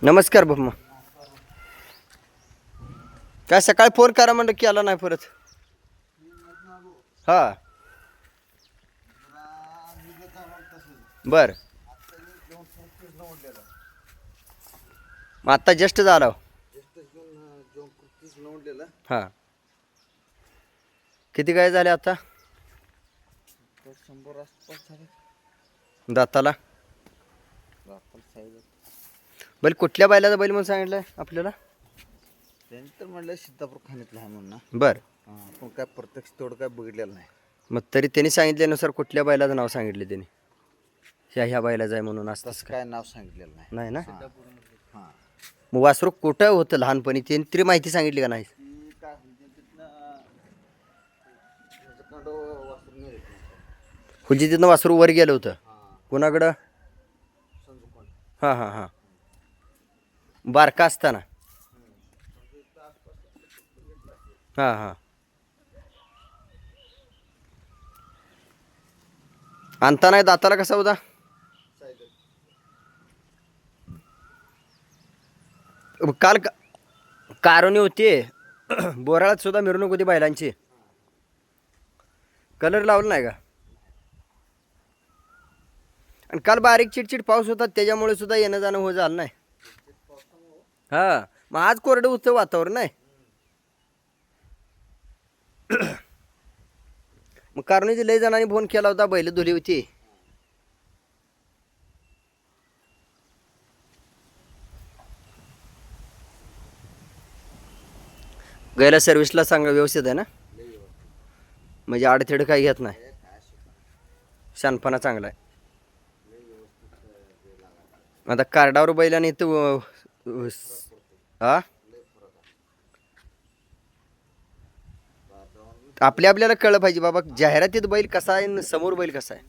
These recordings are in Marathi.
नमस्कार बाप्पा. काय सकाळी फोन करा म्हणलं की आला नाही परत. हा बर. मग आता जस्ट झाला. हा किती काय झाले आता 100 आसपास झाले दाताला? बैल कुठल्या बैलाचा बैल म्हणून सांगितलंय आपल्याला? त्यांनी तर म्हणलं सिद्धापूर खाण्यातलं आहे म्हणून ना. बर. पण काय प्रत्यक्ष तेवढं काय बघितलेलं नाही. मग तरी त्यांनी सांगितल्यानुसार कुठल्या बैलाचं नाव सांगितले त्यांनी? ह्या बैलाचं आहे म्हणून असतं तसं काय नाव सांगितलेलं नाही. नाही ना? हां मग वासरू कुठं होतं लहानपणी त्यांनी तरी माहिती सांगितली का नाही? ती काय म्हणजे तिथनं वासरू नेलं म्हणजे तिथनं वासरू वर गेलं होतं कुणाकडं? संजूकोण. हां हां हां. बारका असताना. हां हां. आणता नाही दाताला कसा होता? काल कारणी होती बोराळात सुद्धा मिरवणूक होती बैलांची. कलर लावला नाही का? आणि काल बारीक चिडचिड पाऊस होता त्याच्यामुळे सुद्धा येणं जाणं हो झालं नाही. हा मग आज कोरडं होतं वातावरण नाही. मग कारणाची लय जणांनी फोन केला होता बैल धुली होती. गैला सर्व्हिसला चांगलं व्यवस्थित आहे ना? म्हणजे अडथळे काही घेत नाही. शानपणा चांगला आहे. आता कार्डावर बैलाने इथं हा आपल्याला कळलं पाहिजे बाबा जाहिरातीत बैल कसा आहे आणि समोर बैल कसा आहे.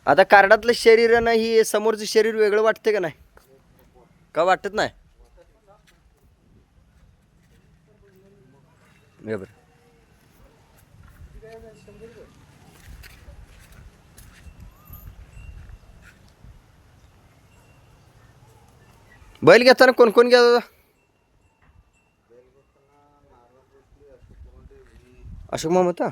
आता कार्डातलं शरीर नाही समोरचं शरीर वेगळं वाटतं का नाही? का वाटत नाही? बरोबर. बैल घेताना कोण कोण घेत होता? अशोक मामा होता.